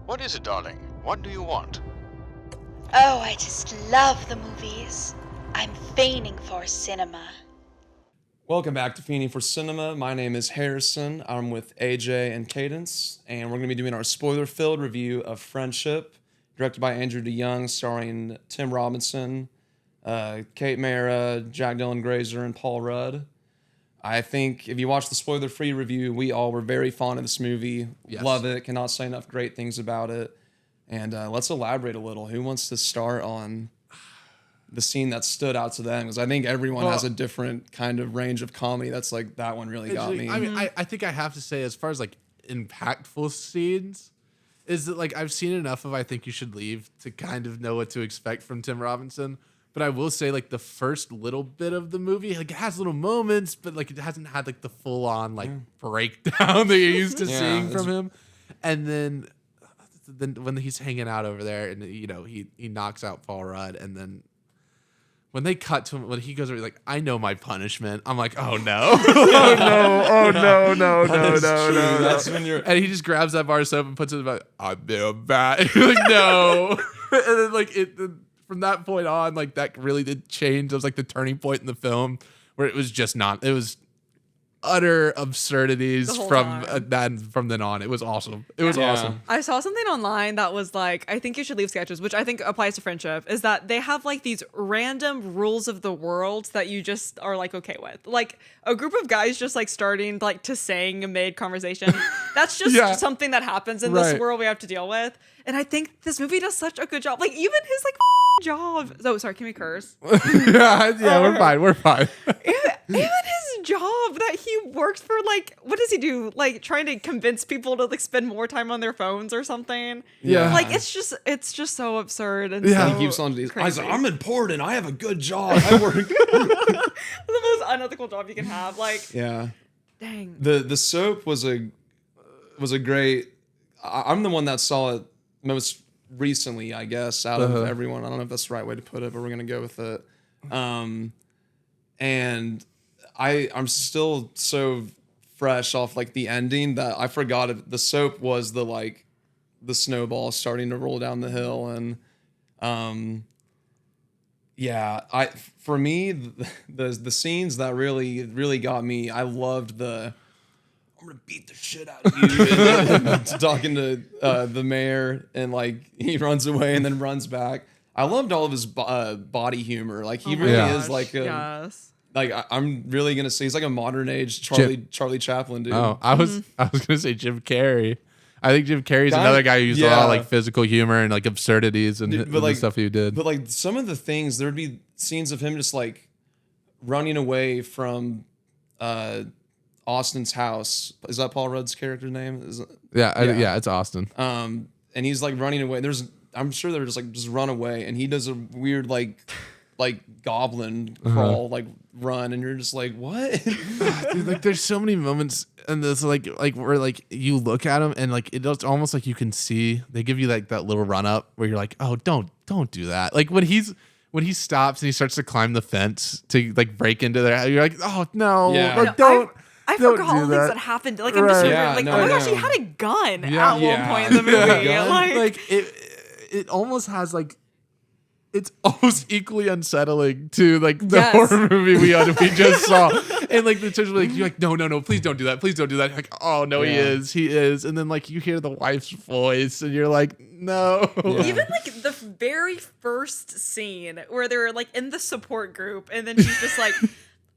What is it, darling? What do you want? Oh, I just love the movies. I'm fiending for cinema. Welcome back to Fiending for Cinema. My name is Harrison. I'm with AJ and Cadence, and we're going to be doing our spoiler-filled review of Friendship, directed by Andrew DeYoung, starring Tim Robinson, Kate Mara, Jack Dylan Grazer, and Paul Rudd. I think if you watch the spoiler-free review, we all were very fond of this movie. Yes. Love it. Cannot say enough great things about it. And let's elaborate a little. Who wants to start on the scene that stood out to them? Because I think everyone has a different kind of range of comedy. That's like, that one really got me. I mean, I think I have to say, as far as like impactful scenes, is that like I've seen enough of I Think You Should Leave to kind of know what to expect from Tim Robinson. But I will say, like, the first little bit of the movie, like, it has little moments, but like it hasn't had like the full on like breakdown that you're used to seeing from him. And then when he's hanging out over there, and you know he knocks out Paul Rudd, and then when they cut to him, when he goes over, like, I know my punishment. I'm like, oh no, oh no. That's when you're. And he just grabs that bar of soap and puts it in the back. I'm bad. You're like, no. And then like from that point on, like that really did change. It was like the turning point in the film where it was just not. It was utter absurdities from from then on. It was awesome. It was awesome. I saw something online that was like, I think you should leave sketches, which I think applies to Friendship, is that they have like these random rules of the world that you just are like okay with. Like a group of guys just like starting like to sing mid conversation. That's just something that happens in this world we have to deal with. And I think this movie does such a good job. Like even his like job. Oh, sorry, can we curse? We're fine. Even his job that he works for, like, what does he do? Like, trying to convince people to like spend more time on their phones or something. Yeah. Like, it's just so absurd and He so keeps on these. crazy. I'm important. I have a good job. I work. The most unethical job you can have. Like, Yeah. dang. The soap was a great. I'm the one that saw it most recently, I guess, out of everyone. I don't know if that's the right way to put it, but we're gonna go with it. And I'm still so fresh off like the ending that I forgot it. The soap was the snowball starting to roll down the hill, and for me the scenes that really got me. I loved I'm gonna beat the shit out of you. and talking to the mayor, and like he runs away and then runs back. I loved all of his body humor. Like he really is like a. Yes. Like I'm really gonna say he's like a modern age Charlie Chaplin dude. Oh, I was gonna say Jim Carrey. I think Jim Carrey's another guy who used a lot of like physical humor and like absurdities and the stuff he did. But like some of the things, there'd be scenes of him just like running away from Austin's house. Is that Paul Rudd's character name? It's Austin. And he's like running away. I'm sure they're just run away, and he does a weird like goblin crawl, like run, and you're just like, what? Dude, like there's so many moments in this like where like you look at him and like it's almost like you can see they give you like that little run up where you're like, oh, don't do that. Like when he stops and he starts to climb the fence to like break into there, you're like, oh no, like, don't. I Don't forgot all do the things that. that happened. Like I'm just like, oh my gosh, he had a gun at one point in the movie. Like it almost has like. It's almost equally unsettling to like the horror movie we just saw, and like the church like you're like no please don't do that, You're like, oh no, he is, and then like you hear the wife's voice and you're like, no. Even like the very first scene where they're like in the support group and then she's just like,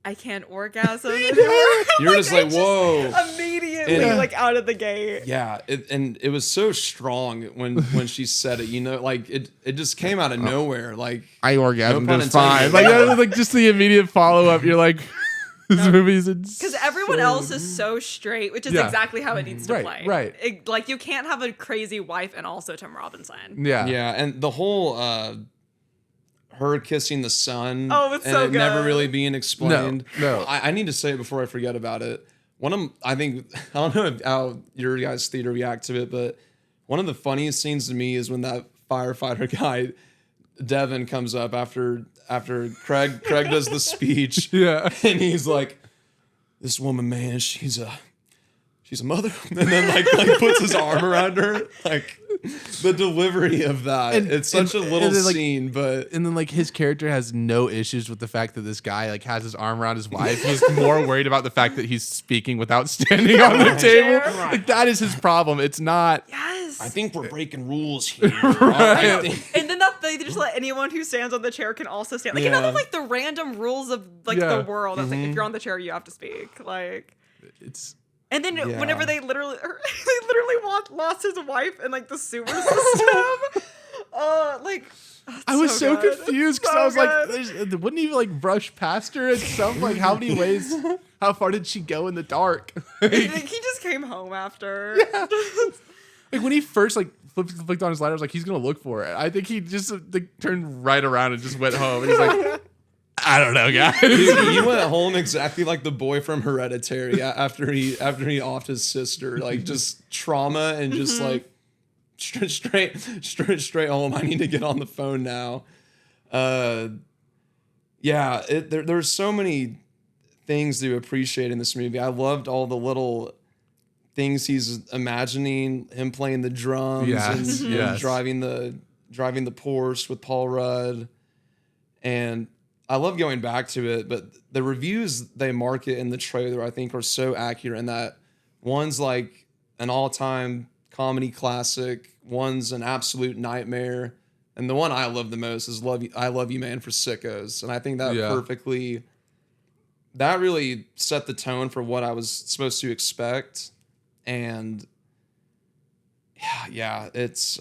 I can't orgasm anymore. You're just like, whoa. Immediately like out of the gate. Yeah, it was so strong when she said it, like it just came out of nowhere. Like I orgasmed no just fine. Like that was like just the immediate follow up. You're like, this movie's because everyone else is so straight, which is exactly how it needs to play. Right. Like you can't have a crazy wife and also Tim Robinson. Yeah. Yeah, and the whole her kissing the son. Oh, it's and so it never good. really being explained. No. I need to say it before I forget about it. I don't know how your guys' theater react to it, but one of the funniest scenes to me is when that firefighter guy, Devin, comes up after Craig does the speech. Yeah. And he's like, this woman, man, she's a mother. And then like puts his arm around her. Like the delivery of that. It's such a little then, like, scene, but and then like his character has no issues with the fact that this guy like has his arm around his wife. He's more worried about the fact that he's speaking without standing on the table. Like that is his problem. It's not. Yes. I think we're breaking rules here. Right. I think- And then that they just let anyone who stands on the chair can also stand. Like, you know, Yeah. like the random rules of like Yeah. the world. That's like, if you're on the chair, you have to speak. Like, It's and then Yeah. whenever they literally lost his wife in like the sewer system. Like, I was so good. confused because So I was good. like, wouldn't he like brush past her in some like how many ways? How far did she go in the dark? I think he just came home after. Like when he first like flicked on his lighter, I was like, he's gonna look for it. I think he just like turned right around and just went home. He's like, I don't know, guys. Dude, he went home exactly like the boy from Hereditary after he offed his sister, like just trauma and just like straight home. I need to get on the phone now. Yeah, there's so many things to appreciate in this movie. I loved all the little things he's imagining, him playing the drums Yes, and yes. driving the Porsche with Paul Rudd. And I love going back to it, but the reviews they market in the trailer I think are so accurate in that one's like an all-time comedy classic, one's an absolute nightmare, and the one I love the most is I Love You Man for Sickos. And I think that that really set the tone for what I was supposed to expect. And yeah, it's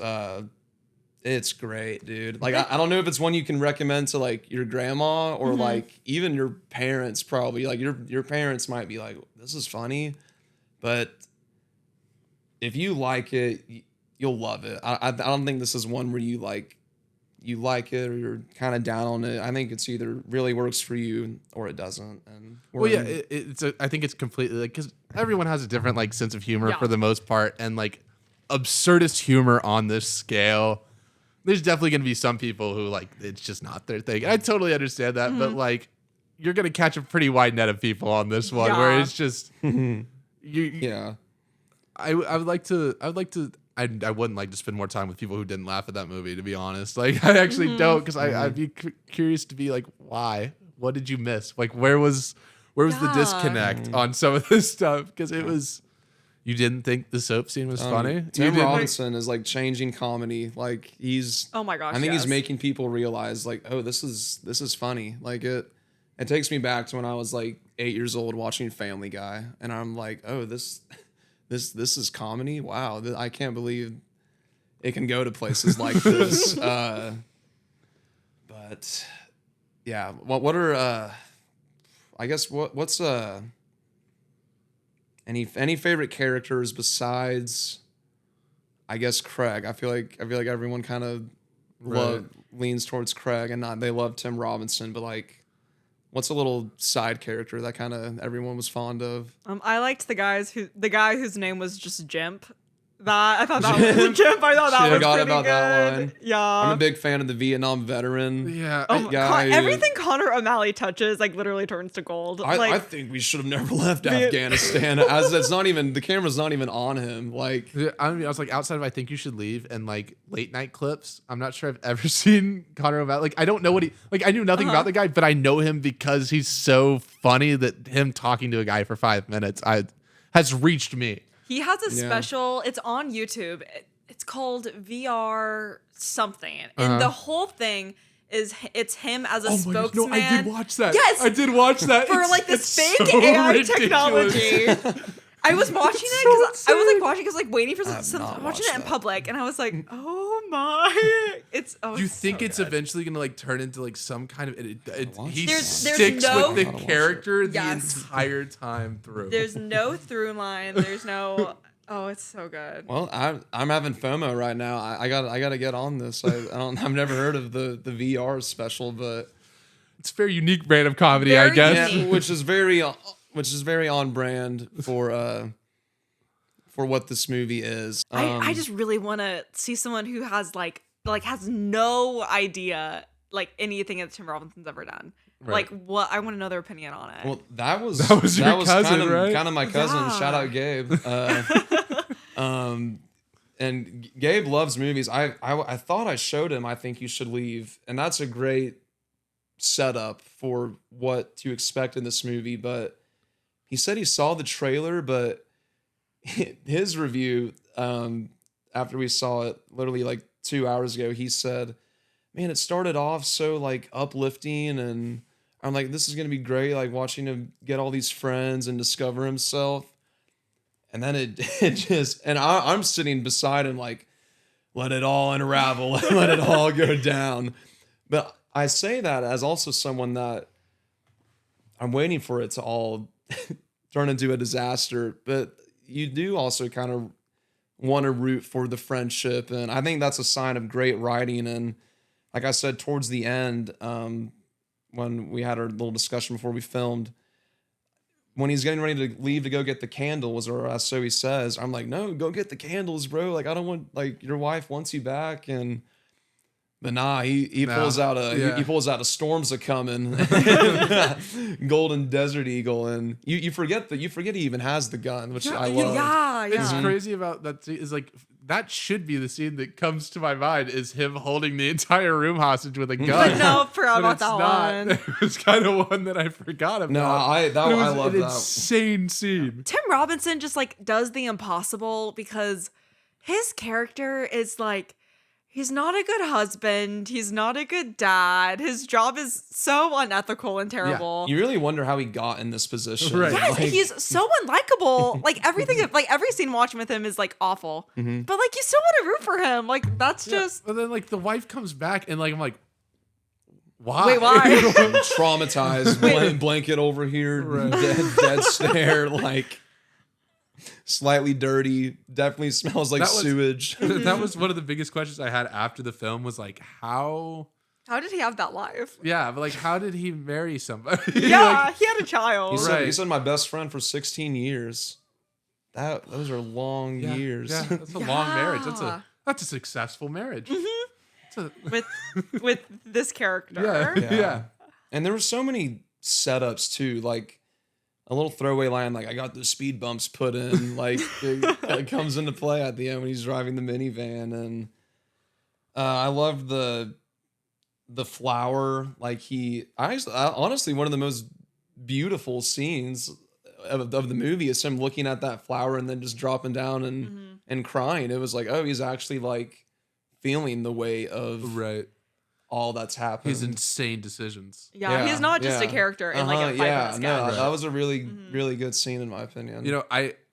great, dude. Like I don't know if it's one you can recommend to like your grandma or like even your parents. Probably like your parents might be like, this is funny, but if you like it, you'll love it. I don't think this is one where you like it or you're kind of down on it. I think it's either really works for you or it doesn't. And I think it's completely like because everyone has a different like sense of humor Yeah. for the most part, and like absurdist humor on this scale. There's definitely going to be some people who like it's just not their thing. I totally understand that, but like you're going to catch a pretty wide net of people on this one where Yeah. it's just yeah. I would like to I wouldn't like to spend more time with people who didn't laugh at that movie, to be honest. Like I actually don't, because I'd be curious to be like, why? What did you miss? Like where was the Yeah. disconnect on some of this stuff? Because it was, you didn't think the soap scene was funny. Tim You Robinson is like changing comedy. Like he's Oh my gosh, I think yes. he's making people realize like, oh, this is funny. Like it takes me back to when I was like 8 years old watching Family Guy, and I'm like, oh, this is comedy. Wow, I can't believe it can go to places like this. But yeah, what are I guess what's any favorite characters besides I guess Craig? I feel like everyone kind of leans towards Craig and not they love Tim Robinson, but like what's a little side character that kind of everyone was fond of? I liked the guy whose name was just Jimp. I thought that was Jimp. I thought that was Forgot pretty about good. that line. Yeah. I'm a big fan of the Vietnam veteran. Yeah. guy who- Everything Connor O'Malley touches like literally turns to gold. I think we should have never left Afghanistan. As it's not even the camera's not even on him. Like I was like, outside of I Think You Should Leave and like late night clips, I'm not sure I've ever seen Connor O'Malley. Like, I don't know what he, like, I knew nothing about the guy, but I know him because he's so funny that him talking to a guy for 5 minutes has reached me. he has a Yeah. special. It's on YouTube. It's called VR something, and the whole thing is it's him as a spokesman. No, I did watch that. Yes, I did watch that. for It's- like this it's fake so AI ridiculous. technology. I was watching it so because I was insane. like watching because like waiting for have some not watching watched it in that. public, and I was like, oh my, it's oh. Do you it's think so it's good. eventually gonna like turn into like some kind of watch he that. There's sticks no- with the Gotta watch it. character the Yes. entire time through. There's no through line. There's no. Oh, it's so good. well, I'm having FOMO right now. I got to get on this. I've never heard of the VR special, but It's a very unique brand of comedy, Very I guess. unique. which is very on brand for what this movie is. I just really want to see someone who has like has no idea like anything that Tim Robinson's ever done. Right. Like what I want to know their opinion on it. Well, that was your cousin, kind of right? kind of my cousin. Yeah. Shout out Gabe. and Gabe loves movies. I thought I showed him I Think You Should Leave, and that's a great setup for what to expect in this movie. But he said he saw the trailer, but his review after we saw it literally like 2 hours ago, he said, man, it started off so like uplifting, and I'm like, this is gonna be great, like watching him get all these friends and discover himself. And then it just, and I'm sitting beside him like, let it all unravel, let it all go down. But I say that as also someone that I'm waiting for it to all turn into a disaster. But you do also kind of want to root for the friendship. And I think that's a sign of great writing. And like I said, towards the end, when we had our little discussion before we filmed, when he's getting ready to leave to go get the candles, or so he says, I'm like, no, go get the candles, bro. Like, I don't want, like, your wife wants you back. And but nah, he pulls out he pulls out a Storm's a coming, Golden Desert Eagle, and you forget he even has the gun, which I love. Yeah. It's crazy about that scene is like that should be the scene that comes to my mind is him holding the entire room hostage with a gun. But no, forgot But about that one. It was kind of one that I forgot about. No, I love an that. insane scene. Tim Robinson just like does the impossible because his character is like, he's not a good husband. He's not a good dad. His job is so unethical and terrible. You really wonder how he got in this position. Right. Yes, Like, he's so unlikable. Like everything, like every scene watching with him is like awful. But like you still want to root for him. Like that's just. But then like the wife comes back and like I'm like, why? Wait, why? traumatized, blanket over here, dead stare, like slightly dirty, definitely smells like That was- sewage. That was one of the biggest questions I had after the film was like, how? How did he have that life? Yeah, but like, how did he marry somebody? Yeah, Like, he had a child. He said my best friend for 16 years. Those are long years. Yeah, that's a long marriage. Yeah. That's a successful marriage. It's a- with this character. yeah, yeah. And there were so many setups too, like a little throwaway line, like I got the speed bumps put in, like it comes into play at the end when he's driving the minivan. And I loved the flower. Like honestly, one of the most beautiful scenes of the movie is him looking at that flower and then just dropping down and crying. It was like, oh, he's actually like feeling the weight of Right. all that's happened. His insane decisions. Yeah, he's not just a character in like a 5 minute sketch. No, that was a really really good scene in my opinion. You know,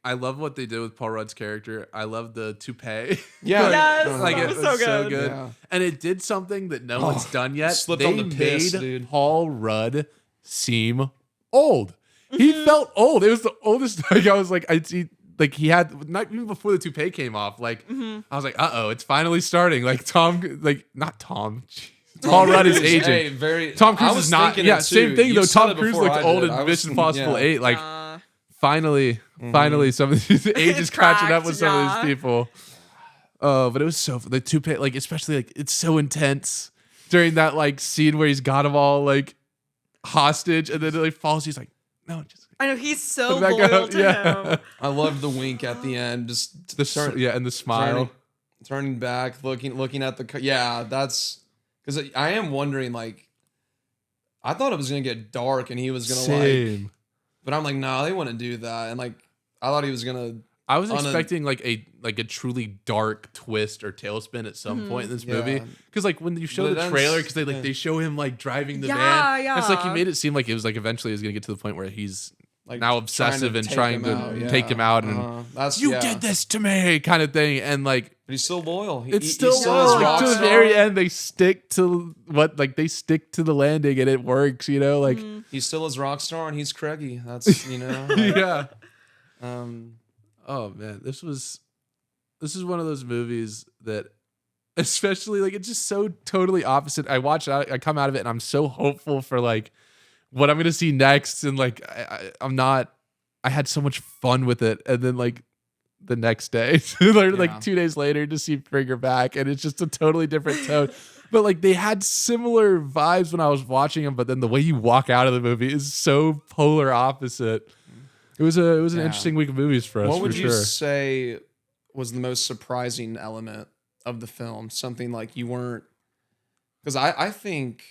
I love what they did with Paul Rudd's character. I love the toupee. Yeah, Yes, Like that it was was so good. Yeah. And it did something that no one's done yet. slipped They on the piss, made dude. Paul Rudd seem old. He felt old. It was the oldest. Like I was like, I see. Like he had not even before the toupee came off. Like I was like, it's finally starting. Like not Tom. Jeez. Paul Rudd is Cruise, aging. hey, Tom I Cruise was is not. thinking Yeah, it too. same thing You though. said Tom it Cruise before looked I old did. in I was Mission thinking, Impossible yeah. 8. Like finally, some of these age is catching up with some of cracked, these people. But it was so the toupee, like especially like it's so intense during that like scene where he's got them all like hostage, and then it like falls. He's like, no, just I know he's so Put it back loyal up, to yeah. him. I love the wink at the end, just and the smile. turning back, looking at the that's because I am wondering, like, I thought it was gonna get dark and he was gonna like, but I'm like, no, they wouldn't do that, and like I thought he was gonna. I was on a- expecting like a truly dark twist or tailspin at some point in this movie, Yeah. because like when you show But the it trailer, ends- because they show him like driving the Yeah, van. It's like he yeah. made it seem like it was like eventually he was gonna get to the point where he's Like now obsessive and trying to take him out and that's you did this to me kind of thing, and like but he's still loyal. it's still is like, rock to the star. very end they stick to the landing and it works, you know, like He's still his rock star and he's Craigie. That's yeah. um Oh man, this is one of those movies that, especially like it's just so totally opposite. I watch it, I come out of it, and I'm so hopeful for like what I'm gonna see next, and like I'm not. I had so much fun with it, and then like the next day, like 2 days later, to see Bring Her Back, and it's just a totally different tone. But like they had similar vibes when I was watching them, but then the way you walk out of the movie is so polar opposite. It was an interesting week of movies for us. what would for you sure. say was the most surprising element of the film? Something like you weren't, because I think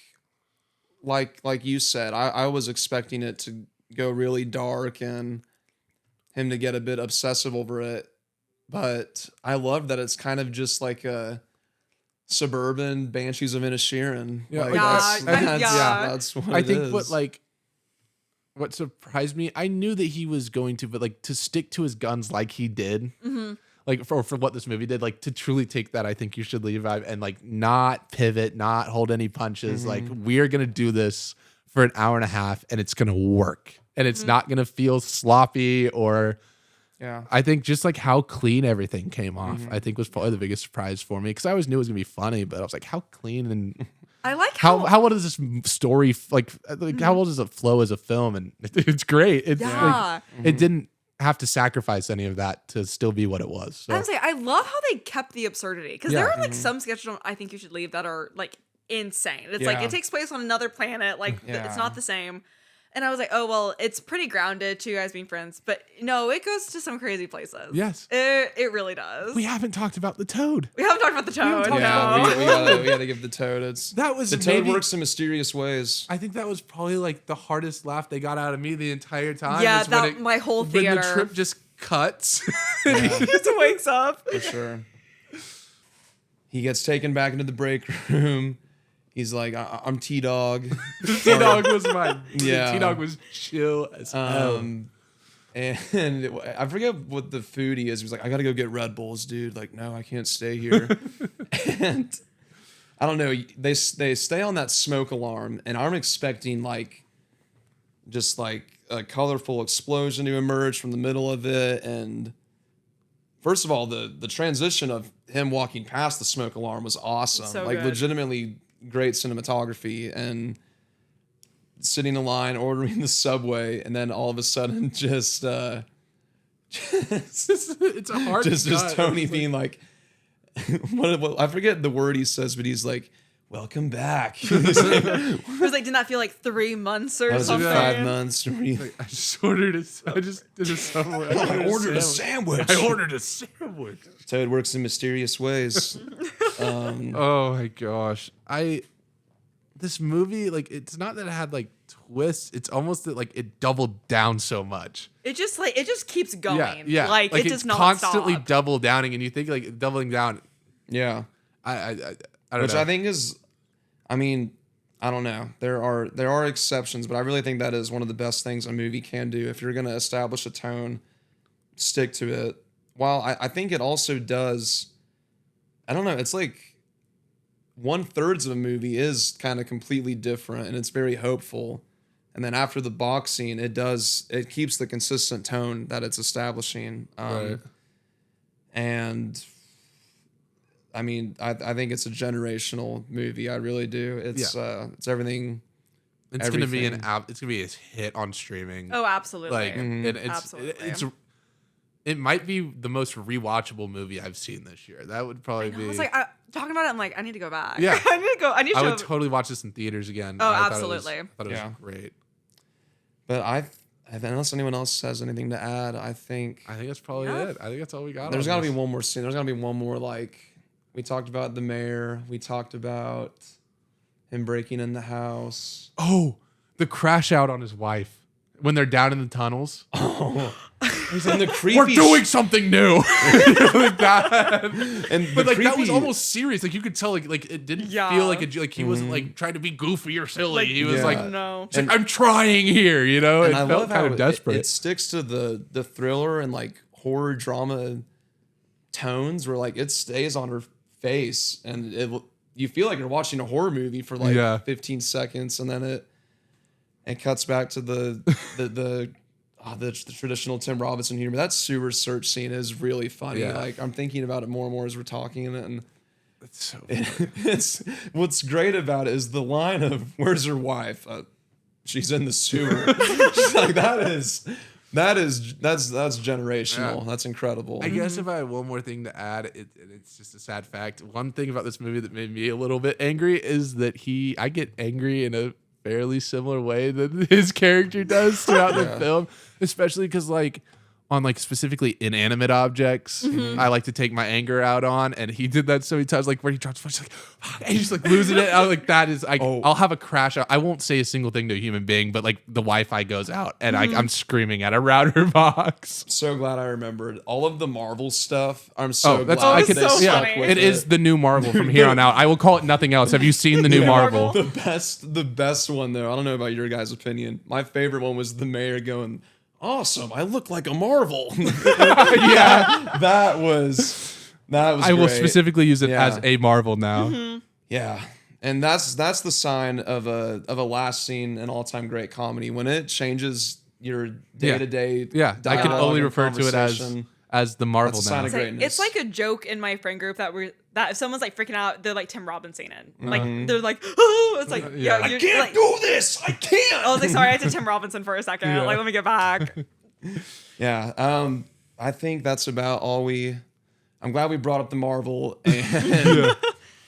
like you said, I was expecting it to go really dark and him to get a bit obsessive over it, but I love that it's kind of just like a suburban Banshees of Inisherin. Yeah, Like, yeah, that's what I it think is. what surprised me, I knew that he was going to, but like to stick to his guns like he did, like for what this movie did, like to truly take that I think you should leave vibe and like not pivot, not hold any punches. Like we're gonna do this for an hour and a half, and it's gonna work, and it's not gonna feel sloppy or. Yeah. I think just like how clean everything came off, I think was probably the biggest surprise for me because I always knew it was gonna be funny, but I was like, how clean and I like how well does this story how well does it flow as a film? And it's great. It's Yeah. it didn't have to sacrifice any of that to still be what it was. So. I'm saying I love how they kept the absurdity because there are like some sketches on I Think You Should Leave that are like insane. It's like Yeah. it takes place on another planet, like it's not the same. And I was like, oh well, it's pretty grounded, two guys being friends, but no, it goes to some crazy places. Yes. it really does. We haven't talked about the toad. We haven't talked about the toad. talked Yeah, No. we gotta give the toad. That was the toad maybe- works in mysterious ways. I think that was probably like the hardest laugh they got out of me the entire time. Yeah, is when that- my whole when the theater. trip just cuts. He just wakes up. For sure. He gets taken back into the break room. He's like, I'm T-Dog. T-Dog was mine. Yeah. T-Dog was chill as hell. And I forget what the food he is. He's like, I gotta go get Red Bulls, dude. Like, no, I can't stay here. And I don't know. They stay on that smoke alarm, and I'm expecting like just like a colorful explosion to emerge from the middle of it. And first of all, the transition of him walking past the smoke alarm was awesome. So like good. legitimately great cinematography and sitting in line ordering the Subway, and then all of a sudden just It's a hard just cut. Tony It's like- being like what I forget the word he says, but he's like, welcome back. He's like, It was like, didn't that feel like 3 months or that was something? like 5 months. I just ordered I just did a Subway. I ordered a sandwich. I ordered a sandwich. Toad works in mysterious ways. Oh my gosh. This movie, like, it's not that it had like twists, it's almost that like it doubled down so much. It just keeps going. Yeah. Like it it's does not constantly stop. double downing, and you think like doubling down. Yeah. I don't Which know. I think is, I mean, I don't know. There are exceptions, but I really think that is one of the best things a movie can do. If you're going to establish a tone, stick to it. While I think it also does, I don't know, it's like 1/3 of a movie is kind of completely different, and it's very hopeful. And then after the boxing, it keeps the consistent tone that it's establishing. Right. And I mean, I think it's a generational movie. I really do. It's everything. It's gonna be everything. it's gonna be a hit on streaming. Oh, absolutely. Like and Absolutely. it might be the most rewatchable movie I've seen this year. That would probably I be. was like, talking about it, I'm like, I need to go back. Yeah. I need to go. I need to I show. would totally watch this in theaters again. Oh, I absolutely. thought it was Yeah. great. But unless anyone else has anything to add, I think I think that's probably Yeah. it. I think that's all we got. there's got got to be one more scene. There's got to be one more, like, we talked about the mayor. We talked about him breaking in the house. Oh, the crash out on his wife when they're down in the tunnels. He's in the creepy. We're doing something new. Like that. and But the like that was creepy- almost serious. Like you could tell, like it didn't Yeah. feel like like he wasn't like trying to be goofy or silly. Like, he was Yeah. like, no. he's like, I'm trying here. You know, And it I felt love kind how of desperate. It sticks to the thriller and like horror drama tones, where like it stays on her face, and you feel like you're watching a horror movie for like Yeah. 15 seconds, and then it cuts back to the traditional Tim Robinson humor. That sewer search scene is really funny. Yeah. Like I'm thinking about it more and more as we're talking in it, and It's so it's what's great about it is the line of "Where's her wife?" She's in the sewer. She's like, that's generational. Yeah. That's incredible. I guess if I had one more thing to add, it's just a sad fact. One thing about this movie that made me a little bit angry is that I get angry in a fairly similar way that his character does throughout the film, especially because like on like specifically inanimate objects. I like to take my anger out on, and he did that so many times. Like where he drops, he's like, and he's just like losing it. I was like, that is, I'll have a crash out. I won't say a single thing to a human being, but like the Wi-Fi goes out, and I'm screaming at a router box. So glad I remembered all of the Marvel stuff. I'm so that's glad I they could- so stuck funny. with It is the new Marvel from here on out. I will call it nothing else. Have you seen the new Marvel? the best one though. I don't know about your guys' opinion. My favorite one was the mayor going, "Awesome! I look like a Marvel." Yeah, that was I will great. specifically use it Yeah. as a Marvel now. Yeah, and that's the sign of a last scene an all time great comedy when it changes your day to day. Yeah, I can only refer to it as the Marvel That's a sign now. of greatness. It's like a joke in my friend group that if someone's like freaking out, they're like Tim Robinson in. Like they're like, oh, it's like, yeah, I you're can't like, do this. I can't. I was like, sorry, I had to Tim Robinson for a second. Yeah. Like, let me get back. Yeah, I think that's about all I'm glad we brought up the Marvel and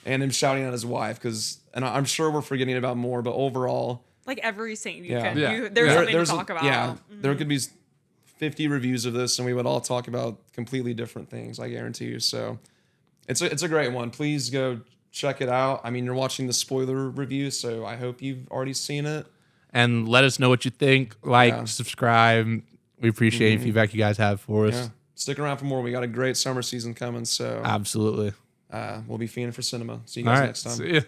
and him shouting at his wife and I'm sure we're forgetting about more, but overall, Like every scene you Yeah. can, Yeah. there's something there's to talk about. Yeah, there could be 50 reviews of this, and we would all talk about completely different things. I guarantee you. So it's a great one. Please go check it out. I mean, you're watching the spoiler review, so I hope you've already seen it. And let us know what you think. Like, Yeah. subscribe. We appreciate any feedback you guys have for us. Yeah, stick around for more. We got a great summer season coming, so Absolutely. we'll be fiending for cinema. See you All guys right. next time. See ya.